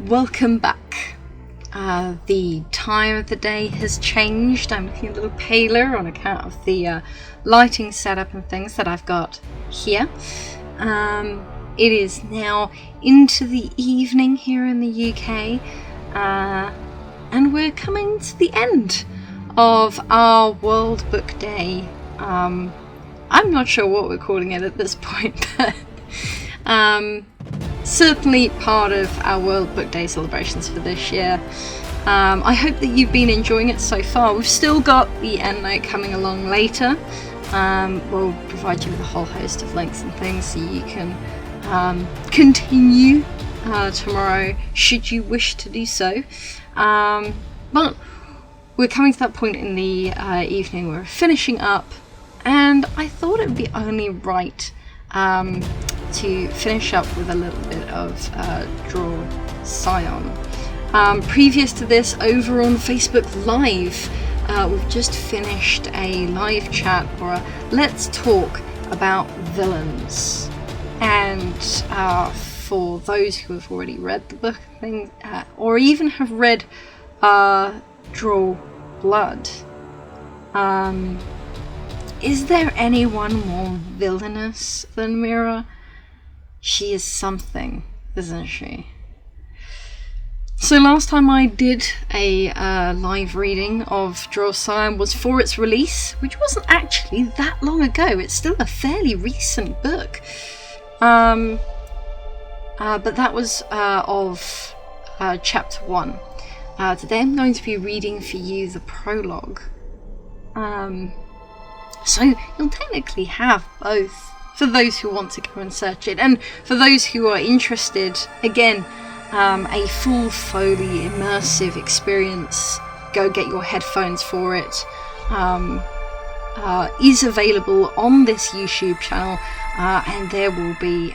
Welcome back. The time of the day has changed. I'm looking a little paler on account of the lighting setup and things that I've got here. It is now into the evening here in the UK, and we're coming to the end of our World Book Day. I'm not sure what we're calling it at this point, but certainly part of our World Book Day celebrations for this year. I hope that you've been enjoying it so far. We've still got the end note coming along later. We'll provide you with a whole host of links and things so you can continue tomorrow should you wish to do so. But we're coming to that point in the evening where we're finishing up, and I thought it would be only right to finish up with a little bit of Drau, Scion. Previous to this, over on Facebook Live, we've just finished a live chat or a Let's Talk about villains. And for those who have already read the book, or even have read Drau Blood, is there anyone more villainous than Mira? She is something, isn't she? So last time I did a live reading of Drau Scion was for its release, which wasn't actually that long ago. It's still a fairly recent book. But that was of chapter 1. Today I'm going to be reading for you the prologue. So you'll technically have both, for those who want to go and search it, and for those who are interested, again, a full Foley immersive experience, go get your headphones for it, is available on this YouTube channel, and there will be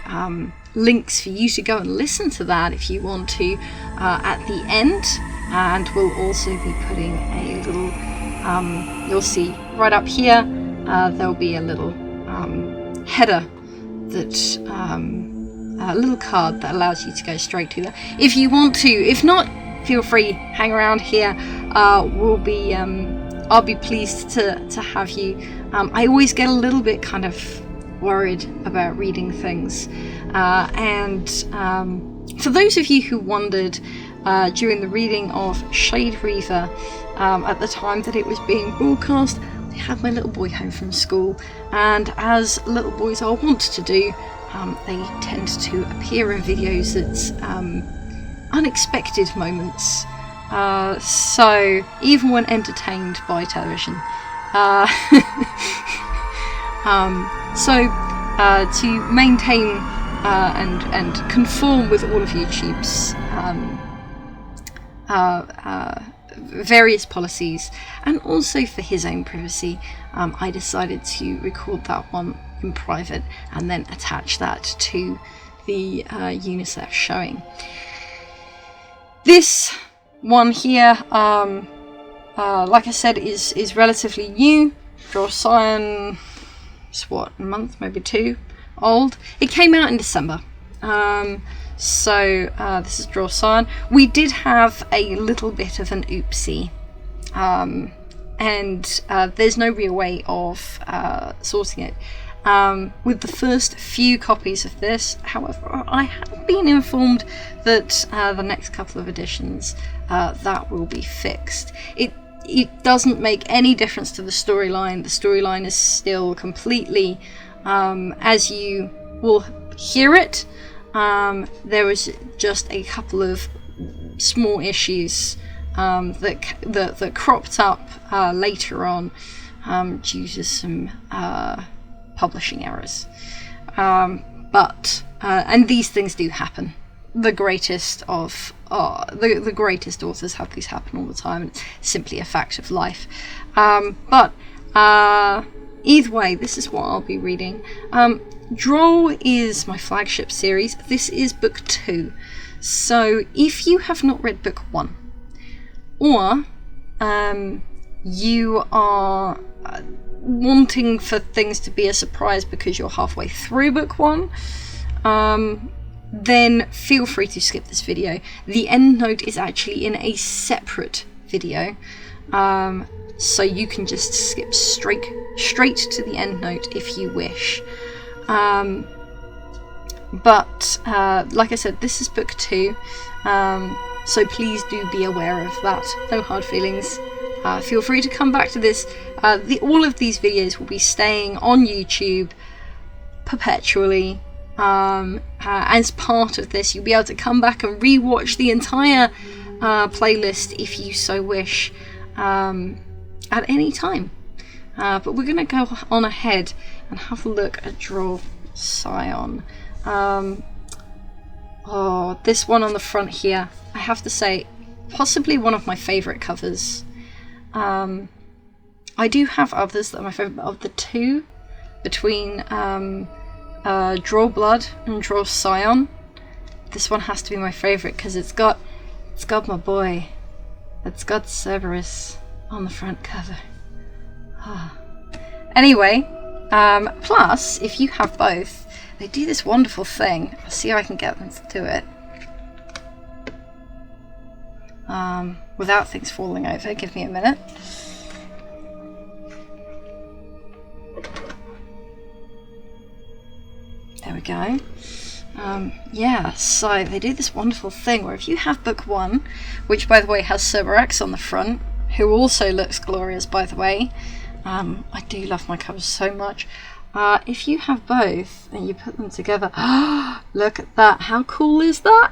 links for you to go and listen to that if you want to at the end. And we'll also be putting a little, you'll see right up here, there'll be a little header that a little card that allows you to go straight to that if you want to. If not, feel free, hang around here. I'll be pleased to have you. I always get a little bit kind of worried about reading things, and for those of you who wondered during the reading of Shade Reaver, at the time that it was being broadcast, I had my little boy home from school, and as little boys are wont to do, they tend to appear in videos at unexpected moments. So even when entertained by television. To maintain and conform with all of YouTube's various policies, and also for his own privacy, I decided to record that one in private and then attach that to the UNICEF showing. This one here, like I said, is relatively new. Drau Scion is what, a month, maybe 2 old. It came out in December. So this is Drau Scion. We did have a little bit of an oopsie, and there's no real way of sorting it. With the first few copies of this, however, I have been informed that the next couple of editions that will be fixed. It doesn't make any difference to the storyline. The storyline is still completely as you will hear it. There was just a couple of small issues that cropped up later on due to some publishing errors. But these things do happen. The greatest of the greatest authors have these happen all the time. It's simply a fact of life. But either way, this is what I'll be reading. Drau is my flagship series. This is book 2. So if you have not read book 1, or you are wanting for things to be a surprise because you're halfway through book 1, then feel free to skip this video. The end note is actually in a separate video, so you can just skip straight to the end note if you wish. But like I said, this is book 2, so please do be aware of that. No hard feelings. Feel free to come back to this. All of these videos will be staying on YouTube perpetually. As part of this, you'll be able to come back and re-watch the entire playlist if you so wish, at any time. But we're going to go on ahead and have a look at Drau, Scion. Oh, this one on the front here, I have to say, possibly one of my favourite covers. I do have others that are my favourite, but of the two, between Drau Blood and Drau Scion, this one has to be my favourite because it's got my boy, it's got Cerberus on the front cover. Anyway, plus if you have both, they do this wonderful thing. I'll see if I can get them to do it without things falling over. Give me a minute. There we go. Yeah, so they do this wonderful thing where if you have book 1, which by the way has Cerberus on the front, who also looks glorious by the way, I do love my covers so much. If you have both and you put them together, look at that, how cool is that?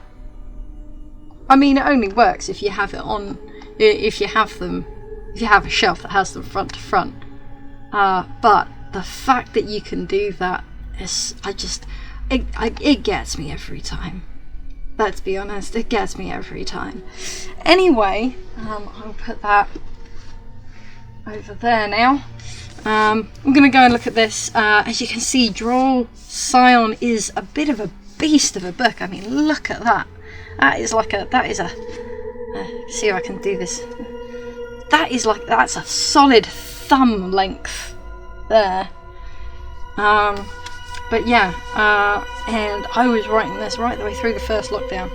I mean, it only works if you have it on, if you have a shelf that has them front to front. But the fact that you can do that is, it gets me every time. Let's be honest, it gets me every time. Anyway, I'll put that over there now. I'm going to go and look at this. As you can see, Drau Scion is a bit of a beast of a book. I mean, look at that. See if I can do this. That's a solid thumb length there. But yeah, and I was writing this right the way through the first lockdown.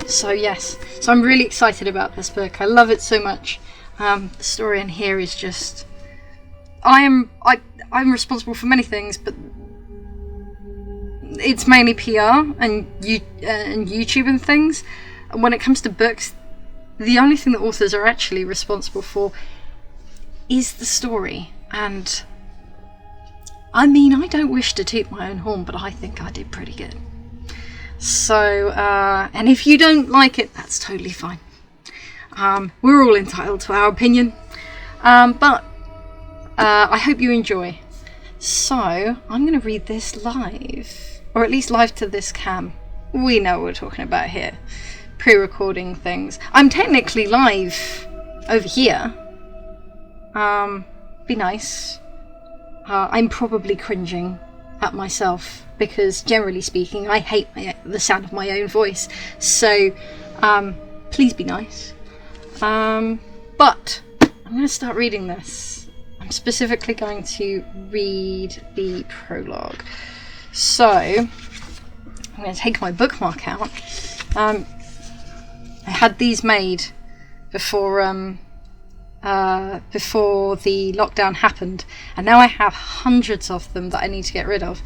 So yes, so I'm really excited about this book. I love it so much. The story in here is just, I'm responsible for many things, but it's mainly PR and YouTube and things. And when it comes to books, the only thing that authors are actually responsible for is the story. And I mean, I don't wish to toot my own horn, but I think I did pretty good. So, and if you don't like it, that's totally fine. We're all entitled to our opinion. But I hope you enjoy. So, I'm going to read this live. Or at least live to this cam. We know what we're talking about here. Pre-recording things. I'm technically live over here. Be nice. I'm probably cringing at myself because, generally speaking, I hate the sound of my own voice. So, please be nice. But I'm going to start reading this. I'm specifically going to read the prologue. So, I'm going to take my bookmark out. I had these made before the lockdown happened, and now I have hundreds of them that I need to get rid of.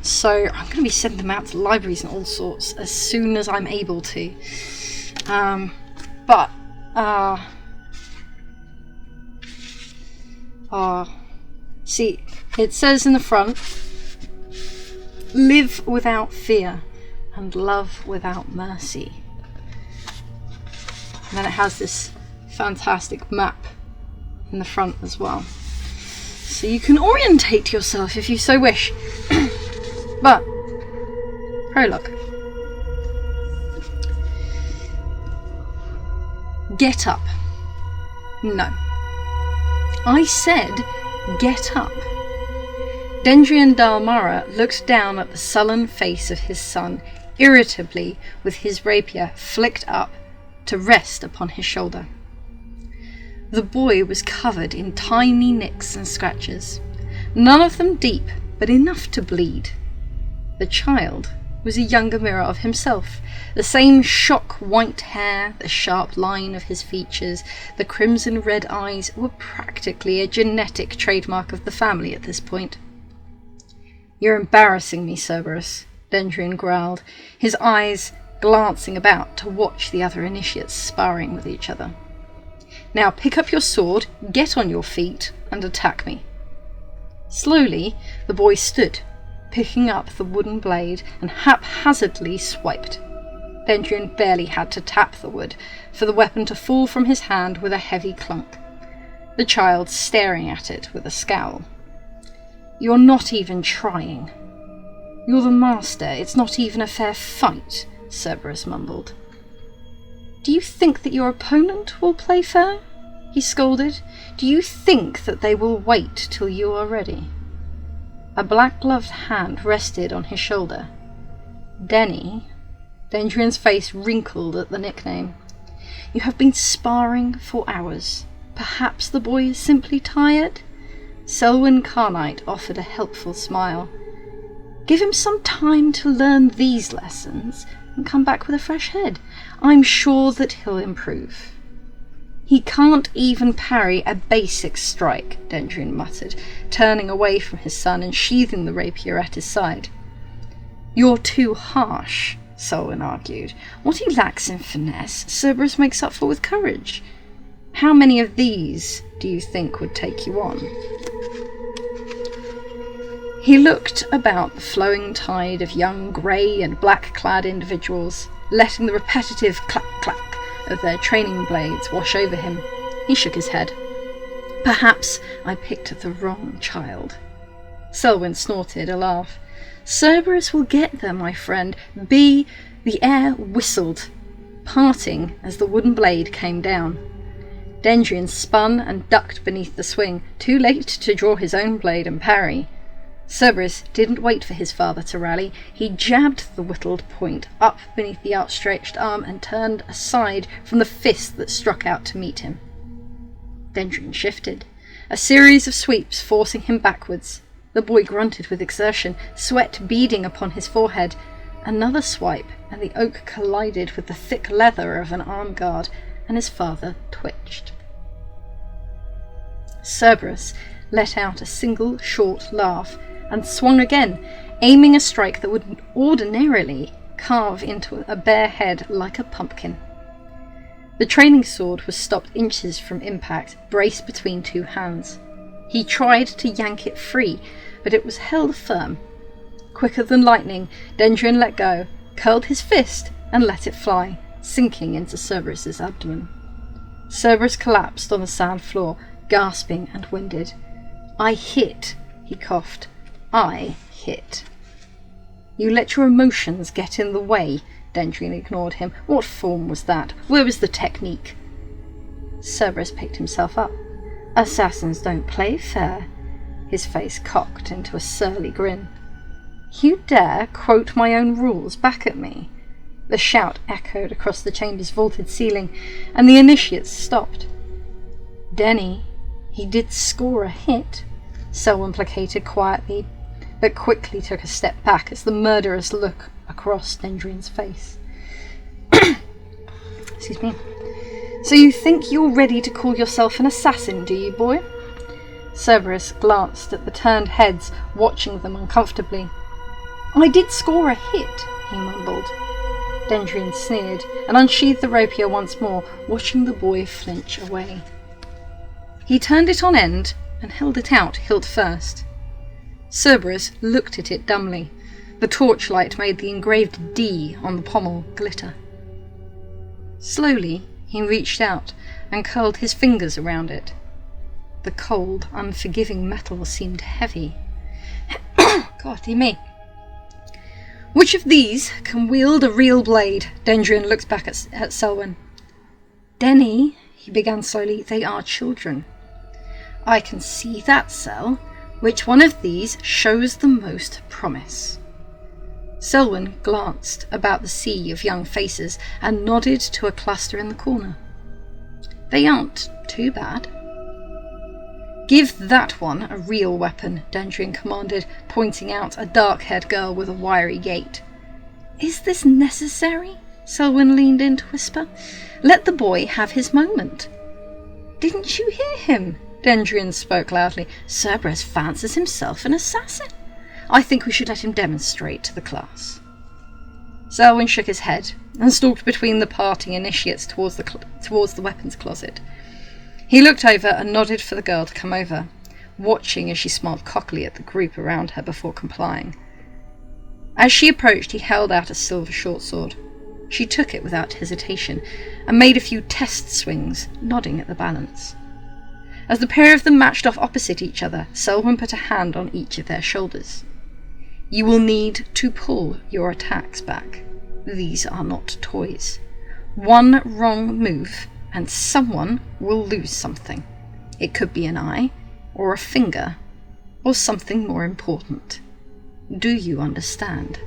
So I'm going to be sending them out to libraries and all sorts as soon as I'm able to. See, it says in the front, live without fear and love without mercy. And then it has this fantastic map in the front as well, so you can orientate yourself if you so wish. But prologue. Get up. No, I said get up. Dendrian Dalmara looked down at the sullen face of his son irritably, with his rapier flicked up to rest upon his shoulder. The boy was covered in tiny nicks and scratches, none of them deep, but enough to bleed. The child was a younger mirror of himself. The same shock white hair, the sharp line of his features, the crimson red eyes were practically a genetic trademark of the family at this point. "You're embarrassing me, Cerberus," Dendrian growled, his eyes glancing about to watch the other initiates sparring with each other. "Now pick up your sword, get on your feet, and attack me." Slowly, the boy stood, picking up the wooden blade and haphazardly swiped. Dendrian barely had to tap the wood for the weapon to fall from his hand with a heavy clunk, the child staring at it with a scowl. "You're not even trying. You're the master, it's not even a fair fight," Cerberus mumbled. "Do you think that your opponent will play fair?" he scolded. "Do you think that they will wait till you are ready?" A black-gloved hand rested on his shoulder. "Denny," Dendrian's face wrinkled at the nickname. "You have been sparring for hours. Perhaps the boy is simply tired?" Selwyn Carnite offered a helpful smile. "Give him some time to learn these lessons and come back with a fresh head. I'm sure that he'll improve." "He can't even parry a basic strike," Dendrian muttered, turning away from his son and sheathing the rapier at his side. "You're too harsh," Selwyn argued. "What he lacks in finesse, Cerberus makes up for with courage. How many of these do you think would take you on?" He looked about the flowing tide of young grey and black-clad individuals, letting the repetitive clack-clack of their training blades wash over him. He shook his head. "Perhaps I picked the wrong child." Selwyn snorted a laugh. "Cerberus will get there, my friend. The air whistled, parting as the wooden blade came down. Dendrian spun and ducked beneath the swing, too late to draw his own blade and parry. Cerberus didn't wait for his father to rally. He jabbed the whittled point up beneath the outstretched arm and turned aside from the fist that struck out to meet him. Dendrian shifted, a series of sweeps forcing him backwards. The boy grunted with exertion, sweat beading upon his forehead. Another swipe, and the oak collided with the thick leather of an arm guard, and his father twitched. Cerberus let out a single short laugh, and swung again, aiming a strike that would ordinarily carve into a bare head like a pumpkin. The training sword was stopped inches from impact, braced between two hands. He tried to yank it free, but it was held firm. Quicker than lightning, Dendrian let go, curled his fist, and let it fly, sinking into Cerberus's abdomen. Cerberus collapsed on the sand floor, gasping and winded. "I hit," he coughed. "I hit." "You let your emotions get in the way," Dendrian ignored him. "What form was that? Where was the technique?" Cerberus picked himself up. "Assassins don't play fair." His face cocked into a surly grin. "You dare quote my own rules back at me?" The shout echoed across the chamber's vaulted ceiling, and the initiates stopped. "Denny, he did score a hit," Selwyn placated quietly, but quickly took a step back as the murderous look across Dendrian's face. Excuse me. "So you think you're ready to call yourself an assassin, do you, boy?" Cerberus glanced at the turned heads, watching them uncomfortably. "I did score a hit," he mumbled. Dendrian sneered and unsheathed the rapier once more, watching the boy flinch away. He turned it on end and held it out, hilt first. Cerberus looked at it dumbly. The torchlight made the engraved D on the pommel glitter. Slowly, he reached out and curled his fingers around it. The cold, unforgiving metal seemed heavy. God, me. "Which of these can wield a real blade?" Dendrian looked back at Selwyn. "Denny," he began slowly, "they are children." "I can see that, Sel. Which one of these shows the most promise?" Selwyn glanced about the sea of young faces and nodded to a cluster in the corner. "They aren't too bad." "Give that one a real weapon," Dendrian commanded, pointing out a dark-haired girl with a wiry gait. Is this necessary? Selwyn leaned in to whisper. Let the boy have his moment. Didn't you hear him? Dendrian spoke loudly. Cerberus fancies himself an assassin. I think we should let him demonstrate to the class. Selwyn shook his head and stalked between the parting initiates towards the weapons closet. He looked over and nodded for the girl to come over, watching as she smiled cockily at the group around her before complying. As she approached, he held out a silver short sword. She took it without hesitation and made a few test swings, nodding at the balance. As the pair of them matched off opposite each other, Selwyn put a hand on each of their shoulders. You will need to pull your attacks back. These are not toys. One wrong move and someone will lose something. It could be an eye, or a finger, or something more important. Do you understand?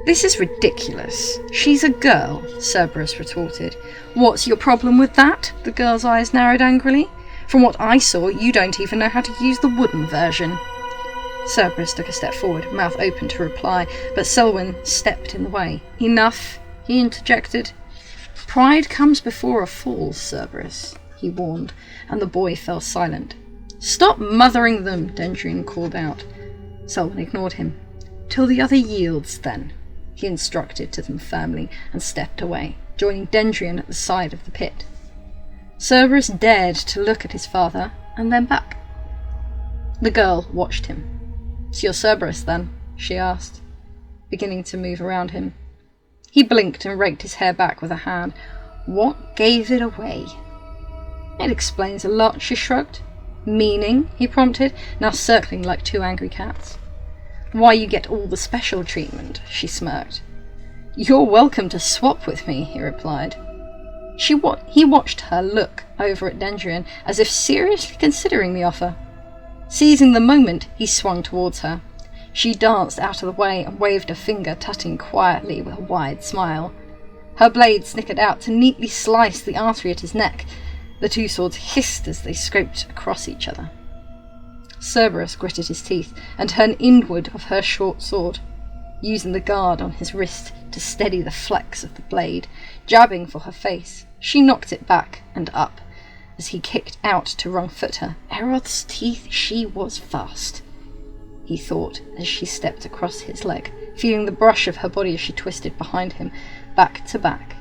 This is ridiculous. She's a girl, Cerberus retorted. What's your problem with that? The girl's eyes narrowed angrily. From what I saw, you don't even know how to use the wooden version. Cerberus took a step forward, mouth open to reply, but Selwyn stepped in the way. Enough, he interjected. Pride comes before a fall, Cerberus, he warned, and the boy fell silent. Stop mothering them, Dendrian called out. Selwyn ignored him. Till the other yields, then, he instructed to them firmly, and stepped away, joining Dendrian at the side of the pit. Cerberus dared to look at his father, and then back. The girl watched him. It's your Cerberus, then? She asked, beginning to move around him. He blinked and raked his hair back with a hand. What gave it away? It explains a lot, she shrugged. Meaning? He prompted, now circling like two angry cats. Why you get all the special treatment, she smirked. You're welcome to swap with me, he replied. He watched her look over at Dendrian, as if seriously considering the offer. Seizing the moment, he swung towards her. She danced out of the way and waved a finger, tutting quietly with a wide smile. Her blade snickered out to neatly slice the artery at his neck. The two swords hissed as they scraped across each other. Cerberus gritted his teeth and turned inward of her short sword, using the guard on his wrist to steady the flex of the blade, jabbing for her face. She knocked it back and up as he kicked out to wrong-foot her. Eroth's teeth, she was fast, he thought as she stepped across his leg, feeling the brush of her body as she twisted behind him, back to back.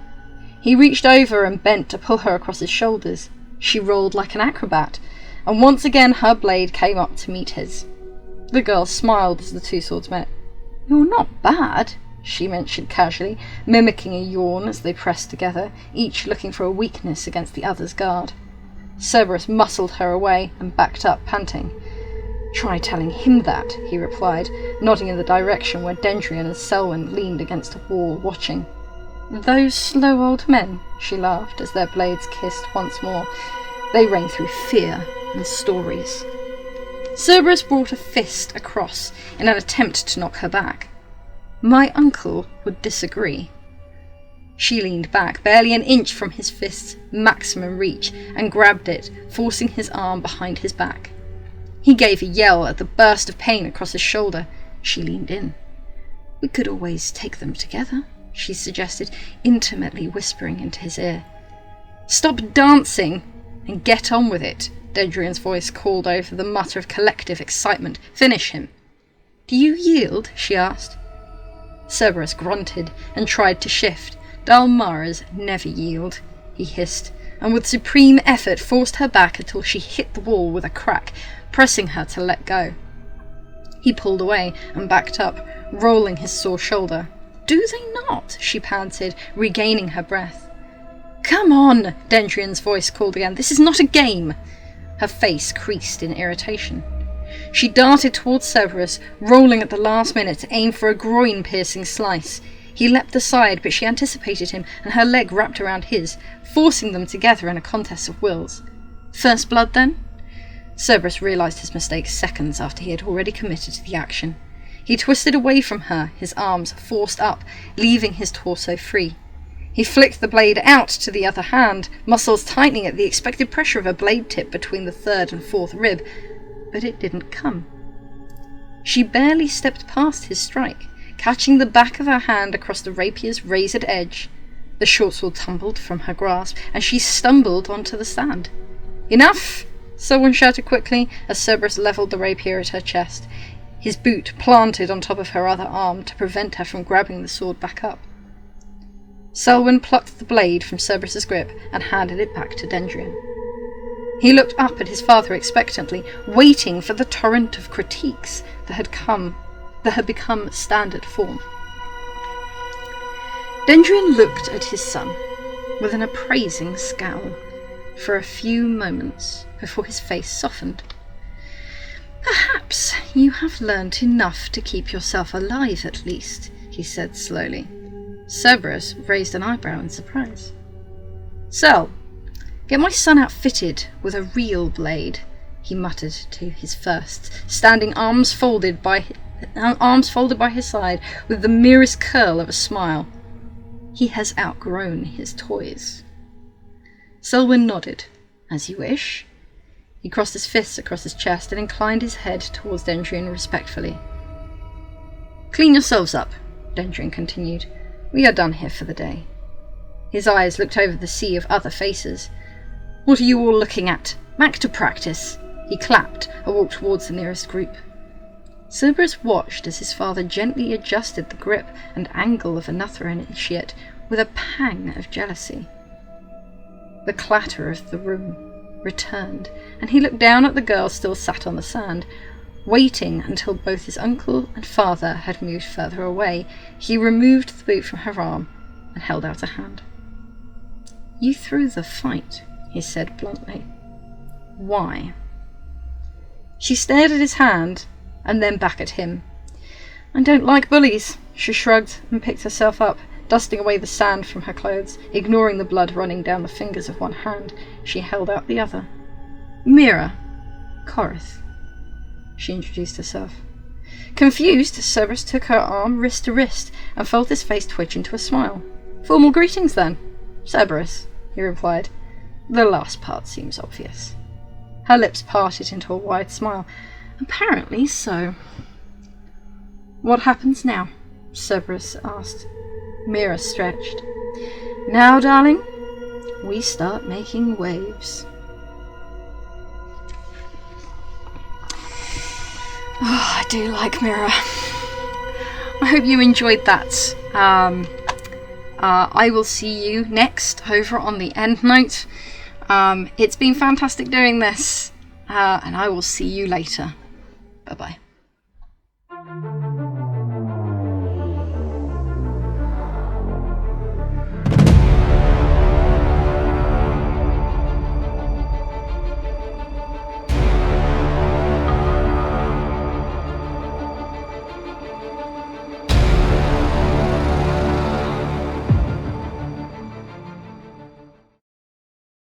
He reached over and bent to pull her across his shoulders. She rolled like an acrobat, and once again her blade came up to meet his. The girl smiled as the two swords met. You're not bad, she mentioned casually, mimicking a yawn as they pressed together, each looking for a weakness against the other's guard. Cerberus muscled her away and backed up, panting. Try telling him that, he replied, nodding in the direction where Dendrian and Selwyn leaned against a wall, watching. Those slow old men, she laughed as their blades kissed once more. They rang through fear and stories. Cerberus brought a fist across in an attempt to knock her back. My uncle would disagree. She leaned back, barely an inch from his fist's maximum reach, and grabbed it, forcing his arm behind his back. He gave a yell at the burst of pain across his shoulder. She leaned in. We could always take them together, she suggested, intimately whispering into his ear. Stop dancing and get on with it, Dendrian's voice called over the mutter of collective excitement. Finish him. Do you yield? She asked. Cerberus grunted and tried to shift. Dalmaras never yield, he hissed, and with supreme effort forced her back until she hit the wall with a crack, pressing her to let go. He pulled away and backed up, rolling his sore shoulder. Do they not? She panted, regaining her breath. Come on, Dendrian's voice called again. This is not a game. Her face creased in irritation. She darted towards Cerberus, rolling at the last minute to aim for a groin-piercing slice. He leapt aside, but she anticipated him, and her leg wrapped around his, forcing them together in a contest of wills. First blood, then? Cerberus realised his mistake seconds after he had already committed to the action. He twisted away from her, his arms forced up, leaving his torso free. He flicked the blade out to the other hand, muscles tightening at the expected pressure of a blade tip between the third and fourth rib, but it didn't come. She barely stepped past his strike, catching the back of her hand across the rapier's razored edge. The short sword tumbled from her grasp, and she stumbled onto the sand. "Enough!" Selwyn shouted quickly as Cerberus levelled the rapier at her chest, his boot planted on top of her other arm to prevent her from grabbing the sword back up. Selwyn plucked the blade from Cerberus's grip and handed it back to Dendrian. He looked up at his father expectantly, waiting for the torrent of critiques that had become standard form. Dendrian looked at his son with an appraising scowl for a few moments before his face softened. "Perhaps you have learnt enough to keep yourself alive at least," he said slowly. Cerberus raised an eyebrow in surprise. "Cell, get my son outfitted with a real blade," he muttered to his first, standing arms folded by his side with the merest curl of a smile. "He has outgrown his toys." Selwyn nodded. "As you wish." He crossed his fists across his chest and inclined his head towards Dendrian respectfully. "Clean yourselves up," Dendrian continued. "We are done here for the day." His eyes looked over the sea of other faces. "What are you all looking at? Back to practice." He clapped and walked towards the nearest group. Cerberus watched as his father gently adjusted the grip and angle of another initiate with a pang of jealousy. The clatter of the room returned, and he looked down at the girl still sat on the sand. Waiting until both his uncle and father had moved further away, he removed the boot from her arm and held out a hand. "You threw the fight," he said bluntly. "Why?" She stared at his hand and then back at him. "I don't like bullies," she shrugged and picked herself up, dusting away the sand from her clothes. Ignoring the blood running down the fingers of one hand, she held out the other. "Mira. Corinth," she introduced herself. Confused, Cerberus took her arm wrist to wrist and felt his face twitch into a smile. "Formal greetings, then, Cerberus," he replied. "The last part seems obvious." Her lips parted into a wide smile. "Apparently so." "What happens now?" Cerberus asked. Mira stretched. "Now, darling, we start making waves." Oh, I do like Mira. I hope you enjoyed that. I will see you next over on the end note. It's been fantastic doing this, and I will see you later. Bye-bye.